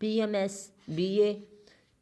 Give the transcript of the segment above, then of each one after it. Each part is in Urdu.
PMS BA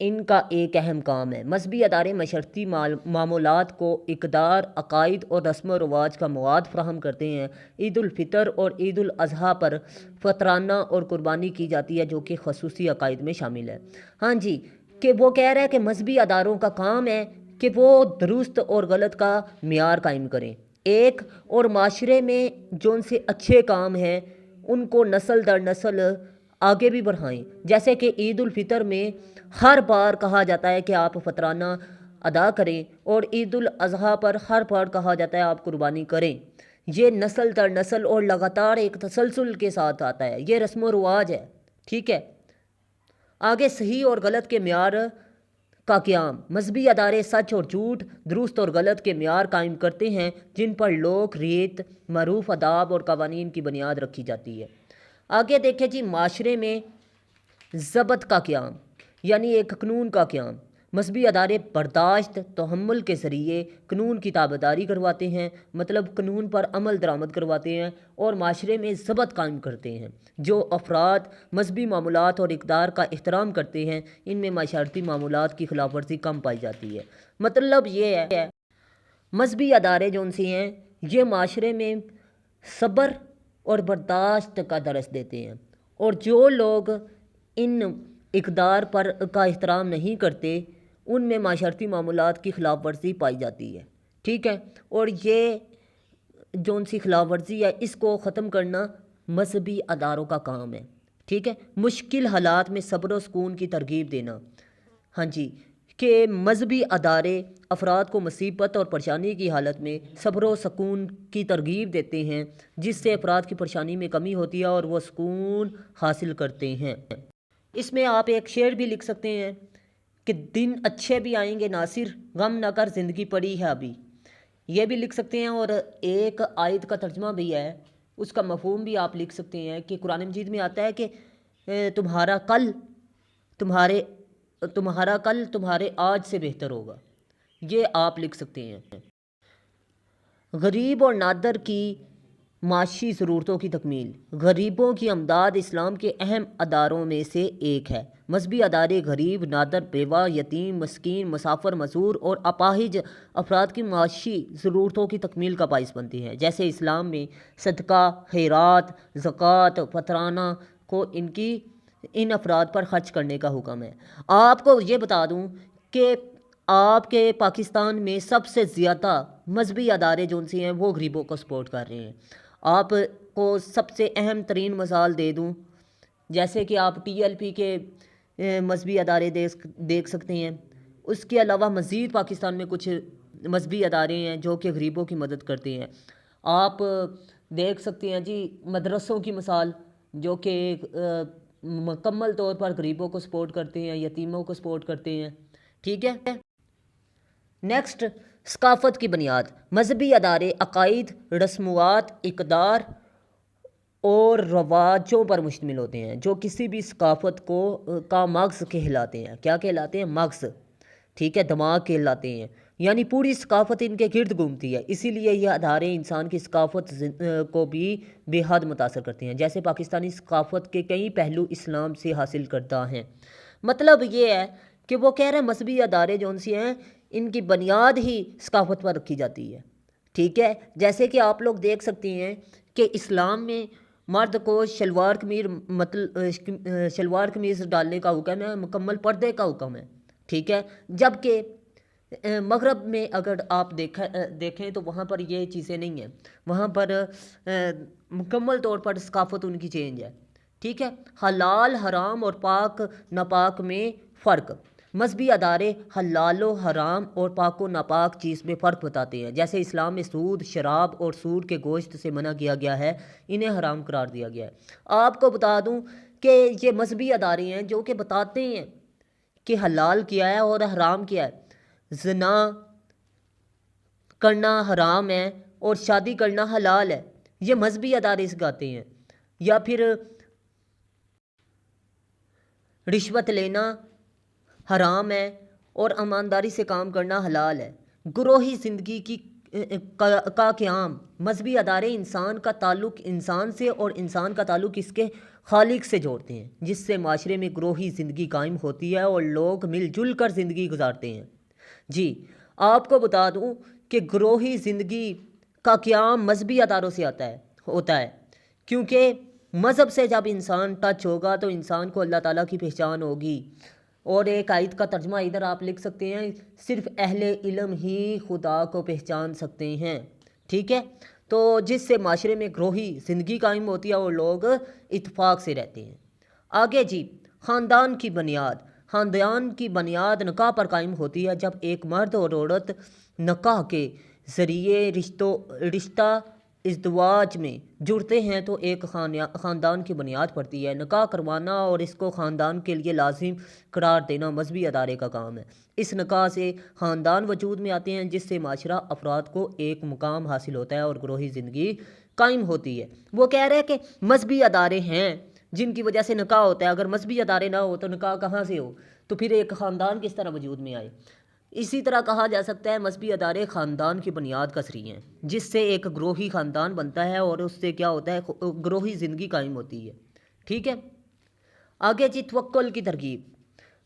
ان کا ایک اہم کام ہے۔ مذہبی ادارے معاشرتی معمولات کو اقدار، عقائد اور رسم و رواج کا مواد فراہم کرتے ہیں۔ عید الفطر اور عید الاضحیٰ پر فطرانہ اور قربانی کی جاتی ہے جو کہ خصوصی عقائد میں شامل ہے۔ ہاں جی، کہ وہ کہہ رہا ہے کہ مذہبی اداروں کا کام ہے کہ وہ درست اور غلط کا معیار قائم کریں ایک، اور معاشرے میں جو ان سے اچھے کام ہیں ان کو نسل در نسل آگے بھی بڑھائیں۔ جیسے کہ عید الفطر میں ہر بار کہا جاتا ہے کہ آپ فطرانہ ادا کریں، اور عید الاضحیٰ پر ہر بار کہا جاتا ہے آپ قربانی کریں۔ یہ نسل در نسل اور لگاتار ایک تسلسل کے ساتھ آتا ہے، یہ رسم و رواج ہے، ٹھیک ہے۔ آگے صحیح اور غلط کے معیار کا قیام۔ مذہبی ادارے سچ اور جھوٹ، درست اور غلط کے معیار قائم کرتے ہیں جن پر لوک ریت، معروف آداب اور قوانین کی بنیاد رکھی جاتی ہے۔ آگے دیکھیں جی، معاشرے میں ضبط کا قیام یعنی ایک قانون کا قیام۔ مذہبی ادارے برداشت، تحمل کے ذریعے قانون کی تابعداری کرواتے ہیں، مطلب قانون پر عمل درآمد کرواتے ہیں اور معاشرے میں ضبط قائم کرتے ہیں۔ جو افراد مذہبی معمولات اور اقدار کا احترام کرتے ہیں ان میں معاشرتی معمولات کی خلاف ورزی کم پائی جاتی ہے۔ مطلب یہ ہے مذہبی ادارے جو ان سے ہیں یہ معاشرے میں صبر اور برداشت کا درس دیتے ہیں، اور جو لوگ ان اقدار پر کا احترام نہیں کرتے ان میں معاشرتی معمولات کی خلاف ورزی پائی جاتی ہے، ٹھیک ہے۔ اور یہ جو ان سی خلاف ورزی ہے اس کو ختم کرنا مذہبی اداروں کا کام ہے، ٹھیک ہے۔ مشکل حالات میں صبر و سکون کی ترغیب دینا، ہاں جی، کہ مذہبی ادارے افراد کو مصیبت اور پریشانی کی حالت میں صبر و سکون کی ترغیب دیتے ہیں جس سے افراد کی پریشانی میں کمی ہوتی ہے اور وہ سکون حاصل کرتے ہیں۔ اس میں آپ ایک شعر بھی لکھ سکتے ہیں کہ دن اچھے بھی آئیں گے ناصر، غم نہ کر زندگی پڑی ہے ابھی، یہ بھی لکھ سکتے ہیں۔ اور ایک آیت کا ترجمہ بھی ہے، اس کا مفہوم بھی آپ لکھ سکتے ہیں کہ قرآن مجید میں آتا ہے کہ تمہارا کل تمہارے آج سے بہتر ہوگا، یہ آپ لکھ سکتے ہیں۔ غریب اور نادر کی معاشی ضرورتوں کی تکمیل۔ غریبوں کی امداد اسلام کے اہم اداروں میں سے ایک ہے۔ مذہبی ادارے غریب، نادر، بیوہ، یتیم، مسکین، مسافر، معذور اور اپاہج افراد کی معاشی ضرورتوں کی تکمیل کا باعث بنتے ہیں۔ جیسے اسلام میں صدقہ، خیرات، زکوٰۃ، فطرانہ کو ان افراد پر خرچ کرنے کا حکم ہے۔ آپ کو یہ بتا دوں کہ آپ کے پاکستان میں سب سے زیادہ مذہبی ادارے جو ان سے ہیں وہ غریبوں کو سپورٹ کر رہے ہیں۔ آپ کو سب سے اہم ترین مثال دے دوں، جیسے کہ آپ ٹی ایل پی کے مذہبی ادارے دیکھ سکتے ہیں۔ اس کے علاوہ مزید پاکستان میں کچھ مذہبی ادارے ہیں جو کہ غریبوں کی مدد کرتے ہیں۔ آپ دیکھ سکتے ہیں جی مدرسوں کی مثال، جو کہ مکمل طور پر غریبوں کو سپورٹ کرتے ہیں، یتیموں کو سپورٹ کرتے ہیں، ٹھیک ہے۔ نیکسٹ، ثقافت کی بنیاد۔ مذہبی ادارے عقائد، رسومات، اقدار اور رواجوں پر مشتمل ہوتے ہیں جو کسی بھی ثقافت کا مغز کہلاتے ہیں۔ کیا کہلاتے ہیں؟ مغز، ٹھیک ہے، دماغ کہلاتے ہیں، یعنی پوری ثقافت ان کے گرد گھومتی ہے۔ اسی لیے یہ ادارے انسان کی ثقافت کو بھی بے حد متاثر کرتے ہیں۔ جیسے پاکستانی ثقافت کے کئی پہلو اسلام سے حاصل کردہ ہیں۔ مطلب یہ ہے کہ وہ کہہ رہے ہیں مذہبی ادارے جو ان سے ہیں ان کی بنیاد ہی ثقافت پر رکھی جاتی ہے، ٹھیک ہے۔ جیسے کہ آپ لوگ دیکھ سکتے ہیں کہ اسلام میں مرد کو شلوار قمیض ڈالنے کا حکم ہے، مکمل پردے کا حکم ہے، ٹھیک ہے۔ جبکہ مغرب میں اگر آپ دیکھیں تو وہاں پر یہ چیزیں نہیں ہیں، وہاں پر مکمل طور پر ثقافت ان کی چینج ہے، ٹھیک ہے۔ حلال، حرام اور پاک ناپاک میں فرق۔ مذہبی ادارے حلال و حرام اور پاک و ناپاک چیز میں فرق بتاتے ہیں۔ جیسے اسلام میں سود، شراب اور سور کے گوشت سے منع کیا گیا ہے، انہیں حرام قرار دیا گیا ہے۔ آپ کو بتا دوں کہ یہ مذہبی ادارے ہیں جو کہ بتاتے ہیں کہ حلال کیا ہے اور حرام کیا ہے۔ زنا کرنا حرام ہے اور شادی کرنا حلال ہے، یہ مذہبی ادارے سکھاتے ہیں۔ یا پھر رشوت لینا حرام ہے اور ایمانداری سے کام کرنا حلال ہے۔ گروہی زندگی کی کا قیام، مذہبی ادارے انسان کا تعلق انسان سے اور انسان کا تعلق اس کے خالق سے جوڑتے ہیں، جس سے معاشرے میں گروہی زندگی قائم ہوتی ہے اور لوگ مل جل کر زندگی گزارتے ہیں۔ جی آپ کو بتا دوں کہ گروہی زندگی کا قیام مذہبی اداروں سے ہوتا ہے، کیونکہ مذہب سے جب انسان ٹچ ہوگا تو انسان کو اللہ تعالیٰ کی پہچان ہوگی۔ اور ایک آیت کا ترجمہ ادھر آپ لکھ سکتے ہیں، صرف اہل علم ہی خدا کو پہچان سکتے ہیں، ٹھیک ہے؟ تو جس سے معاشرے میں گروہی زندگی قائم ہوتی ہے اور لوگ اتفاق سے رہتے ہیں۔ آگے جی، خاندان کی بنیاد نکاح پر قائم ہوتی ہے۔ جب ایک مرد اور عورت نکاح کے ذریعے رشتہ ازدواج میں جڑتے ہیں تو ایک خاندان کی بنیاد پڑتی ہے۔ نکاح کروانا اور اس کو خاندان کے لیے لازم قرار دینا مذہبی ادارے کا کام ہے۔ اس نکاح سے خاندان وجود میں آتے ہیں، جس سے معاشرہ افراد کو ایک مقام حاصل ہوتا ہے اور گروہی زندگی قائم ہوتی ہے۔ وہ کہہ رہے ہیں کہ مذہبی ادارے ہیں جن کی وجہ سے نکاح ہوتا ہے، اگر مذہبی ادارے نہ ہو تو نکاح کہاں سے ہو؟ تو پھر ایک خاندان کس طرح وجود میں آئے؟ اسی طرح کہا جا سکتا ہے مذہبی ادارے خاندان کی بنیاد کا ذریعہ ہیں، جس سے ایک گروہی خاندان بنتا ہے اور اس سے کیا ہوتا ہے؟ گروہی زندگی قائم ہوتی ہے، ٹھیک ہے؟ آگے جی، توکل کی ترغیب۔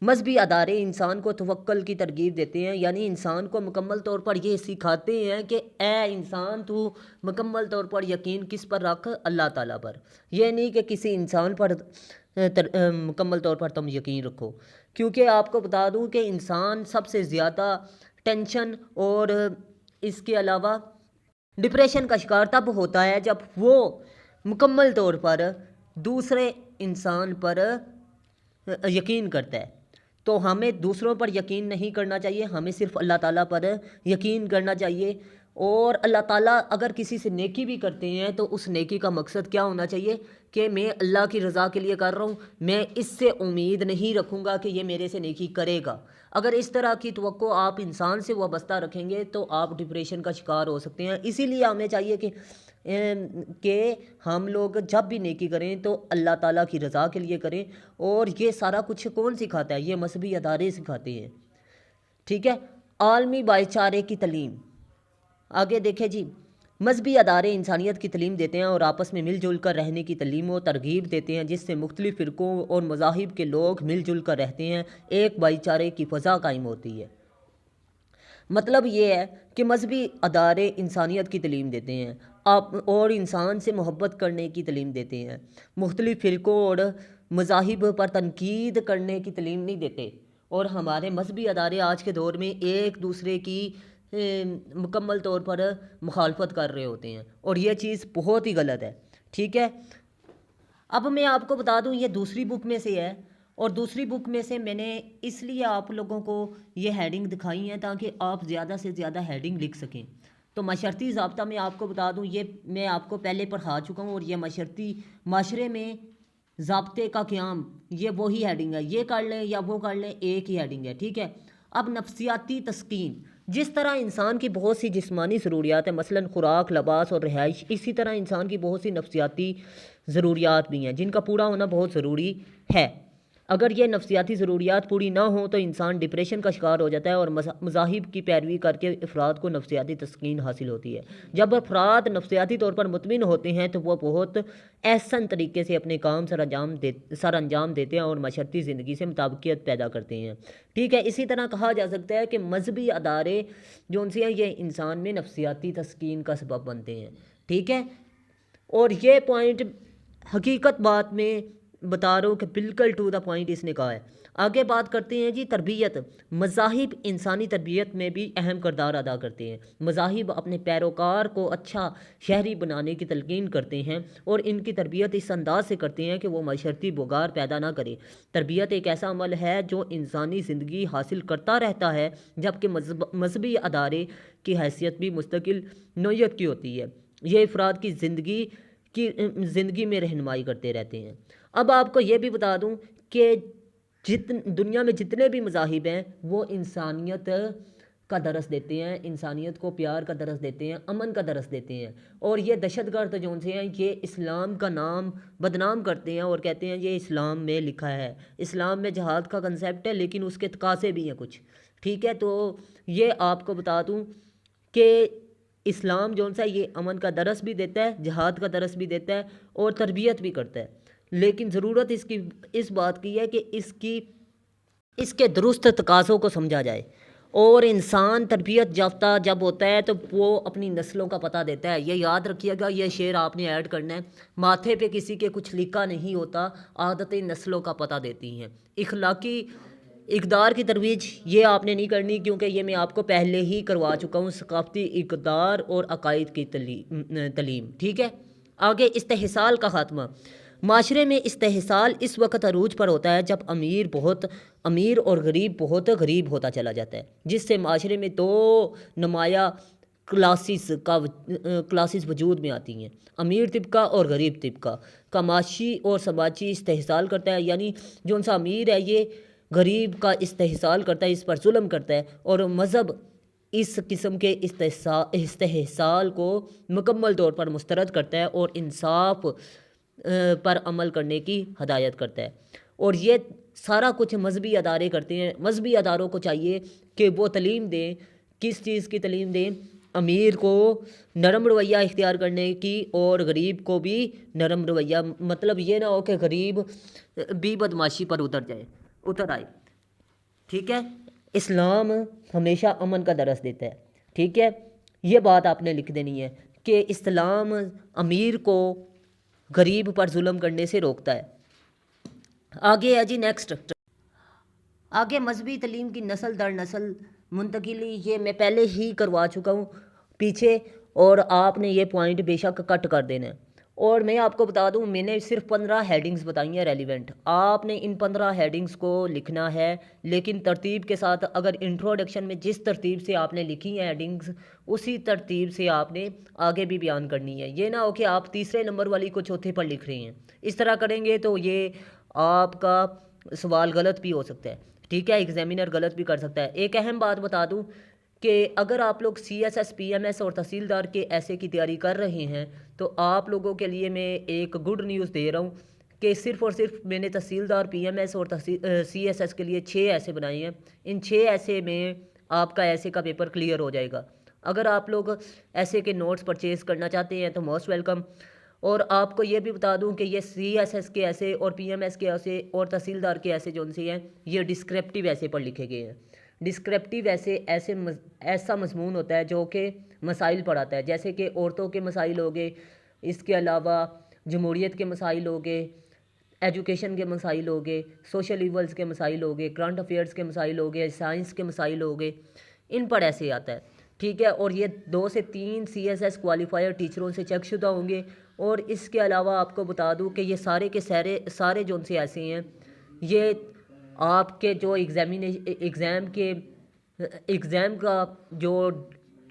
مذہبی ادارے انسان کو توکل کی ترغیب دیتے ہیں، یعنی انسان کو مکمل طور پر یہ سکھاتے ہیں کہ اے انسان تو مکمل طور پر یقین کس پر رکھ؟ اللہ تعالیٰ پر۔ یہ نہیں کہ کسی انسان پر مکمل طور پر تم یقین رکھو، کیونکہ آپ کو بتا دوں کہ انسان سب سے زیادہ ٹینشن اور اس کے علاوہ ڈپریشن کا شکار تب ہوتا ہے جب وہ مکمل طور پر دوسرے انسان پر یقین کرتا ہے۔ تو ہمیں دوسروں پر یقین نہیں کرنا چاہیے، ہمیں صرف اللہ تعالیٰ پر یقین کرنا چاہیے۔ اور اللہ تعالیٰ اگر کسی سے نیکی بھی کرتے ہیں تو اس نیکی کا مقصد کیا ہونا چاہیے کہ میں اللہ کی رضا کے لیے کر رہا ہوں، میں اس سے امید نہیں رکھوں گا کہ یہ میرے سے نیکی کرے گا۔ اگر اس طرح کی توقع آپ انسان سے وابستہ رکھیں گے تو آپ ڈپریشن کا شکار ہو سکتے ہیں۔ اسی لیے ہمیں چاہیے کہ ہم لوگ جب بھی نیکی کریں تو اللہ تعالیٰ کی رضا کے لیے کریں، اور یہ سارا کچھ کون سکھاتا ہے؟ یہ مذہبی ادارے سکھاتے ہیں، ٹھیک ہے؟ عالمی بھائی چارے کی تعلیم۔ آگے دیکھیں جی، مذہبی ادارے انسانیت کی تعلیم دیتے ہیں اور آپس میں مل جل کر رہنے کی تعلیم و ترغیب دیتے ہیں، جس سے مختلف فرقوں اور مذاہب کے لوگ مل جل کر رہتے ہیں، ایک بھائی چارے کی فضا قائم ہوتی ہے۔ مطلب یہ ہے کہ مذہبی ادارے انسانیت کی تعلیم دیتے ہیں اور انسان سے محبت کرنے کی تعلیم دیتے ہیں، مختلف فرقوں اور مذاہب پر تنقید کرنے کی تعلیم نہیں دیتے۔ اور ہمارے مذہبی ادارے آج کے دور میں ایک دوسرے کی مکمل طور پر مخالفت کر رہے ہوتے ہیں، اور یہ چیز بہت ہی غلط ہے، ٹھیک ہے؟ اب میں آپ کو بتا دوں یہ دوسری بک میں سے ہے، اور دوسری بک میں سے میں نے اس لیے آپ لوگوں کو یہ ہیڈنگ دکھائی ہیں تاکہ آپ زیادہ سے زیادہ ہیڈنگ لکھ سکیں۔ تو معاشرتی ضابطہ میں آپ کو بتا دوں، یہ میں آپ کو پہلے پڑھا چکا ہوں، اور یہ معاشرے میں ضابطے کا قیام، یہ وہی ہیڈنگ ہے، یہ کر لیں یا وہ کر لیں، ایک ہی ہیڈنگ ہے، ٹھیک ہے؟ اب نفسیاتی تسکین، جس طرح انسان کی بہت سی جسمانی ضروریات ہیں، مثلا خوراک، لباس اور رہائش، اسی طرح انسان کی بہت سی نفسیاتی ضروریات بھی ہیں جن کا پورا ہونا بہت ضروری ہے۔ اگر یہ نفسیاتی ضروریات پوری نہ ہوں تو انسان ڈپریشن کا شکار ہو جاتا ہے، اور مذاہب کی پیروی کر کے افراد کو نفسیاتی تسکین حاصل ہوتی ہے۔ جب افراد نفسیاتی طور پر مطمئن ہوتے ہیں تو وہ بہت احسن طریقے سے اپنے کام سر انجام دیتے ہیں اور معاشرتی زندگی سے مطابقت پیدا کرتے ہیں، ٹھیک ہے؟ اسی طرح کہا جا سکتا ہے کہ مذہبی ادارے جو ان سے ہیں یہ انسان میں نفسیاتی تسکین کا سبب بنتے ہیں، ٹھیک ہے؟ اور یہ پوائنٹ حقیقت بات میں بتا رہا ہوں کہ بالکل ٹو دا پوائنٹ اس نے کہا ہے۔ آگے بات کرتے ہیں جی تربیت۔ مذاہب انسانی تربیت میں بھی اہم کردار ادا کرتے ہیں۔ مذاہب اپنے پیروکار کو اچھا شہری بنانے کی تلقین کرتے ہیں اور ان کی تربیت اس انداز سے کرتے ہیں کہ وہ معاشرتی بگاڑ پیدا نہ کرے۔ تربیت ایک ایسا عمل ہے جو انسانی زندگی حاصل کرتا رہتا ہے، جبکہ مذہبی ادارے کی حیثیت بھی مستقل نوعیت کی ہوتی ہے، یہ افراد کی زندگی میں رہنمائی کرتے رہتے ہیں۔ اب آپ کو یہ بھی بتا دوں کہ دنیا میں جتنے بھی مذاہب ہیں وہ انسانیت کا درس دیتے ہیں، انسانیت کو پیار کا درس دیتے ہیں، امن کا درس دیتے ہیں، اور یہ دہشت گرد جو سے ہیں یہ اسلام کا نام بدنام کرتے ہیں اور کہتے ہیں یہ اسلام میں لکھا ہے، اسلام میں جہاد کا کنسیپٹ ہے لیکن اس کے تقاضے بھی ہیں کچھ، ٹھیک ہے؟ تو یہ آپ کو بتا دوں کہ اسلام جو سا یہ امن کا درس بھی دیتا ہے، جہاد کا درس بھی دیتا ہے اور تربیت بھی کرتا ہے، لیکن ضرورت اس بات کی ہے کہ اس کے درست تقاضوں کو سمجھا جائے۔ اور انسان تربیت یافتہ جب ہوتا ہے تو وہ اپنی نسلوں کا پتہ دیتا ہے۔ یہ یاد رکھیے گا، یہ شعر آپ نے ایڈ کرنا ہے، ماتھے پہ کسی کے کچھ لکھا نہیں ہوتا، عادتیں نسلوں کا پتہ دیتی ہیں۔ اخلاقی اقدار کی ترویج یہ آپ نے نہیں کرنی، کیونکہ یہ میں آپ کو پہلے ہی کروا چکا ہوں، ثقافتی اقدار اور عقائد کی تعلیم، ٹھیک ہے۔ آگے استحصال کا خاتمہ۔ معاشرے میں استحصال اس وقت عروج پر ہوتا ہے جب امیر بہت امیر اور غریب بہت غریب ہوتا چلا جاتا ہے، جس سے معاشرے میں دو نمایاں کلاسز وجود میں آتی ہیں۔ امیر طبقہ اور غریب طبقہ کا معاشی اور سماجی استحصال کرتا ہے، یعنی جو ان سا امیر ہے یہ غریب کا استحصال کرتا ہے، اس پر ظلم کرتا ہے، اور مذہب اس قسم کے استحصال کو مکمل طور پر مسترد کرتا ہے اور انصاف پر عمل کرنے کی ہدایت کرتا ہے۔ اور یہ سارا کچھ مذہبی ادارے کرتے ہیں۔ مذہبی اداروں کو چاہیے کہ وہ تعلیم دیں، کس چیز کی تعلیم دیں؟ امیر کو نرم رویہ اختیار کرنے کی اور غریب کو بھی نرم رویہ، مطلب یہ نہ ہو کہ غریب بھی بدماشی پر اتر آئے، ٹھیک ہے۔ اسلام ہمیشہ امن کا درس دیتا ہے، ٹھیک ہے، یہ بات آپ نے لکھ دینی ہے کہ اسلام امیر کو غریب پر ظلم کرنے سے روکتا ہے۔ آگے ہے جی نیکسٹ، آگے مذہبی تعلیم کی نسل در نسل منتقلی، یہ میں پہلے ہی کروا چکا ہوں پیچھے، اور آپ نے یہ پوائنٹ بے شک کٹ کر دینا ہے۔ اور میں آپ کو بتا دوں، میں نے صرف 15 ہیڈنگز بتائی ہیں ریلیونٹ، آپ نے ان 15 ہیڈنگز کو لکھنا ہے، لیکن ترتیب کے ساتھ۔ اگر انٹروڈکشن میں جس ترتیب سے آپ نے لکھی ہیں ہیڈنگز، اسی ترتیب سے آپ نے آگے بھی بیان کرنی ہے۔ یہ نہ ہو کہ آپ تیسرے نمبر والی کو چوتھے پر لکھ رہے ہیں، اس طرح کریں گے تو یہ آپ کا سوال غلط بھی ہو سکتا ہے، ٹھیک ہے، ایگزامینر غلط بھی کر سکتا ہے۔ ایک اہم بات بتا دوں کہ اگر آپ لوگ C S S, P M S اور تحصیلدار کے ایسے کی تیاری کر رہے ہیں تو آپ لوگوں کے لیے میں ایک گڈ نیوز دے رہا ہوں کہ صرف اور صرف میں نے تحصیلدار، پی ایم ایس اور سی ایس ایس کے لیے 6 ایسے بنائے ہیں۔ ان 6 ایسے میں آپ کا ایسے کا پیپر کلیئر ہو جائے گا۔ اگر آپ لوگ ایسے کے نوٹس پرچیز کرنا چاہتے ہیں تو موسٹ ویلکم۔ اور آپ کو یہ بھی بتا دوں کہ یہ سی ایس ایس کے ایسے اور پی ایم ایس کے ایسے اور تحصیلدار کے ایسے جو ان سے ہیں، یہ ڈسکرپٹیو ایسے پر لکھے گئے ہیں۔ ڈسکرپٹیو ایسا مضمون ہوتا ہے جو کہ مسائل پڑھاتا ہے، جیسے کہ عورتوں کے مسائل ہو گئے، اس کے علاوہ جمہوریت کے مسائل ہو گئے، ایجوکیشن کے مسائل ہو گئے، سوشل ایولز کے مسائل ہو گئے، کرنٹ افیئرز کے مسائل ہو گئے، سائنس کے مسائل ہو گئے، ان پر ایسے آتا ہے، ٹھیک ہے۔ اور یہ 2 سے 3 سی ایس ایس کوالیفائر ٹیچروں سے چیک شدہ ہوں گے۔ اور اس کے علاوہ آپ کو بتا دوں کہ یہ سارے کے سارے جو ان سے ایسے ہیں، یہ آپ کے جو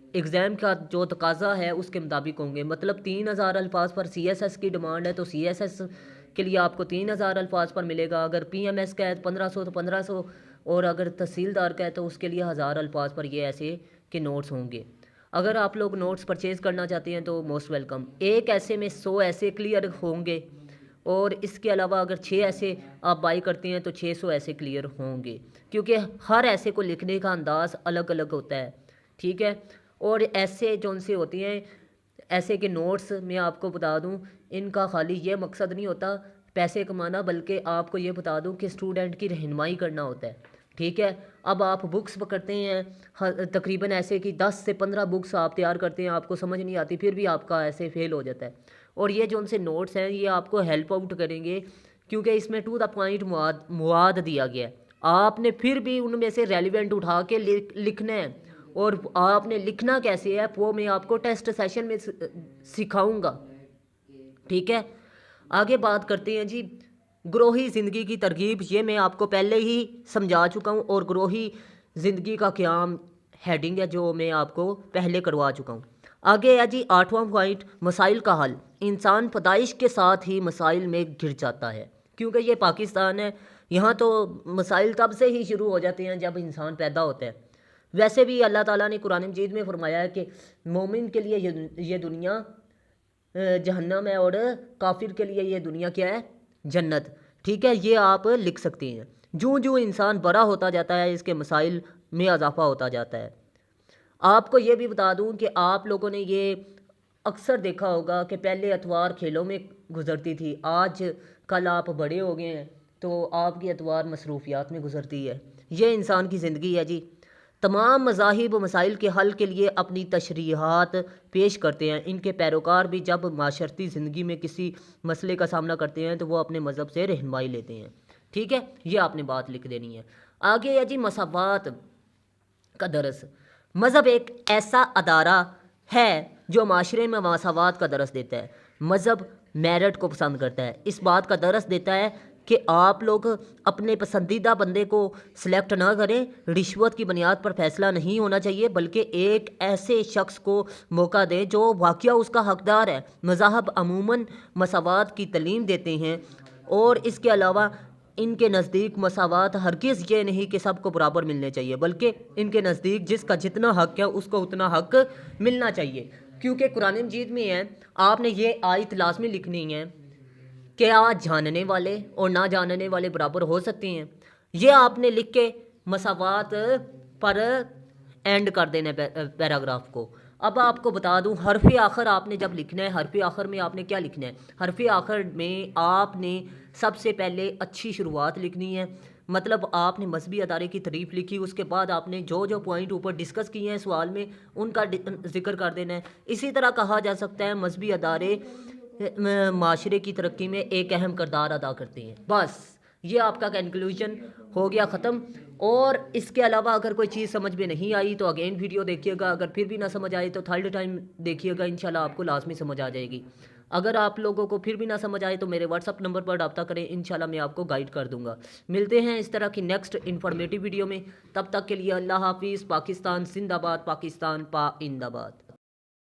ایگزام کا جو تقاضا ہے اس کے مطابق ہوں گے۔ مطلب 3000 الفاظ پر سی ایس ایس کی ڈیمانڈ ہے تو سی ایس ایس کے لیے آپ کو 3000 الفاظ پر ملے گا۔ اگر پی ایم ایس کا ہے 1500 تو 1500، اور اگر تحصیلدار کا ہے تو اس کے لیے 1000 الفاظ پر یہ ایسے کے نوٹس ہوں گے۔ اگر آپ لوگ نوٹس پرچیز کرنا چاہتے ہیں تو موسٹ ویلکم۔ ایک ایسے میں 100 ایسے کلیئر ہوں گے، اور اس کے علاوہ اگر 6 ایسے آپ بائی کرتے ہیں تو 600 ایسے کلیئر ہوں گے، کیونکہ ہر ایسے کو لکھنے کا انداز الگ الگ ہوتا ہے، ٹھیک ہے۔ اور ایسے جو ان سے ہوتی ہیں، ایسے کے نوٹس میں آپ کو بتا دوں، ان کا خالی یہ مقصد نہیں ہوتا پیسے کمانا، بلکہ آپ کو یہ بتا دوں کہ اسٹوڈنٹ کی رہنمائی کرنا ہوتا ہے، ٹھیک ہے۔ اب آپ بکس پکڑتے ہیں، تقریباً ایسے کی 10 سے 15 بکس آپ تیار کرتے ہیں، آپ کو سمجھ نہیں آتی، پھر بھی آپ کا ایسے فیل ہو جاتا ہے۔ اور یہ جو ان سے نوٹس ہیں یہ آپ کو ہیلپ آؤٹ کریں گے، کیونکہ اس میں ٹو دا پوائنٹ مواد دیا گیا ہے۔ آپ نے پھر بھی ان میں سے ریلیونٹ اٹھا کے لکھنا ہے، اور آپ نے لکھنا کیسے ہے وہ میں آپ کو ٹیسٹ سیشن میں سکھاؤں گا، ٹھیک ہے۔ آگے بات کرتے ہیں جی گروہی زندگی کی ترغیب، یہ میں آپ کو پہلے ہی سمجھا چکا ہوں، اور گروہی زندگی کا قیام ہیڈنگ ہے جو میں آپ کو پہلے کروا چکا ہوں۔ آگے ہے جی 8واں پوائنٹ، مسائل کا حل۔ انسان پیدائش کے ساتھ ہی مسائل میں گر جاتا ہے، کیونکہ یہ پاکستان ہے، یہاں تو مسائل تب سے ہی شروع ہو جاتے ہیں جب انسان پیدا ہوتا ہے۔ ویسے بھی اللہ تعالیٰ نے قرآن مجید میں فرمایا ہے کہ مومن کے لیے یہ دنیا جہنم ہے، اور کافر کے لیے یہ دنیا کیا ہے؟ جنت، ٹھیک ہے۔ یہ آپ لکھ سکتے ہیں۔ جو انسان بڑا ہوتا جاتا ہے اس کے مسائل میں اضافہ ہوتا جاتا ہے۔ آپ کو یہ بھی بتا دوں کہ آپ لوگوں نے یہ اکثر دیکھا ہوگا کہ پہلے اتوار کھیلوں میں گزرتی تھی، آج کل آپ بڑے ہو گئے ہیں تو آپ کی اتوار مصروفیات میں گزرتی ہے۔ یہ انسان کی زندگی ہے جی۔ تمام مذاہب و مسائل کے حل کے لیے اپنی تشریحات پیش کرتے ہیں۔ ان کے پیروکار بھی جب معاشرتی زندگی میں کسی مسئلے کا سامنا کرتے ہیں تو وہ اپنے مذہب سے رہنمائی لیتے ہیں۔ ٹھیک ہے، یہ آپ نے بات لکھ دینی ہے۔ آگے ہے جی مساوات کا درس۔ مذہب ایک ایسا ادارہ ہے جو معاشرے میں مساوات کا درس دیتا ہے۔ مذہب میرٹ کو پسند کرتا ہے، اس بات کا درس دیتا ہے کہ آپ لوگ اپنے پسندیدہ بندے کو سلیکٹ نہ کریں، رشوت کی بنیاد پر فیصلہ نہیں ہونا چاہیے، بلکہ ایک ایسے شخص کو موقع دیں جو واقعہ اس کا حقدار ہے۔ مذاہب عموماً مساوات کی تعلیم دیتے ہیں اور اس کے علاوہ ان کے نزدیک مساوات ہرگز یہ نہیں کہ سب کو برابر ملنے چاہیے، بلکہ ان کے نزدیک جس کا جتنا حق ہے اس کو اتنا حق ملنا چاہیے، کیونکہ قرآن مجید میں ہے آپ نے یہ آیت لازمی لکھنی ہے کہ آج جاننے والے اور نہ جاننے والے برابر ہو سکتے ہیں۔ یہ آپ نے لکھ کے مساوات پر اینڈ کر دینا پیراگراف کو۔ اب آپ کو بتا دوں حرف آخر آپ نے جب لکھنا ہے، حرف آخر میں آپ نے کیا لکھنا ہے؟ حرف آخر میں آپ نے سب سے پہلے اچھی شروعات لکھنی ہے، مطلب آپ نے مذہبی ادارے کی تعریف لکھی، اس کے بعد آپ نے جو پوائنٹ اوپر ڈسکس کیے ہیں سوال میں ان کا ذکر کر دینا ہے۔ اسی طرح کہا جا سکتا ہے مذہبی ادارے معاشرے کی ترقی میں ایک اہم کردار ادا کرتے ہیں۔ بس یہ آپ کا کنکلوژن ہو گیا ختم۔ اور اس کے علاوہ اگر کوئی چیز سمجھ میں نہیں آئی تو اگین ویڈیو دیکھیے گا، اگر پھر بھی نہ سمجھ آئے تو تھرڈ ٹائم دیکھیے گا، انشاءاللہ آپ کو لازمی سمجھ آ جائے گی۔ اگر آپ لوگوں کو پھر بھی نہ سمجھ آئے تو میرے واٹس اپ نمبر پر رابطہ کریں، انشاءاللہ میں آپ کو گائیڈ کر دوں گا۔ ملتے ہیں اس طرح کی نیکسٹ انفارمیٹیو ویڈیو میں، تب تک کے لیے اللہ حافظ۔ پاکستان زندہ باد، پاکستان پائندہ باد۔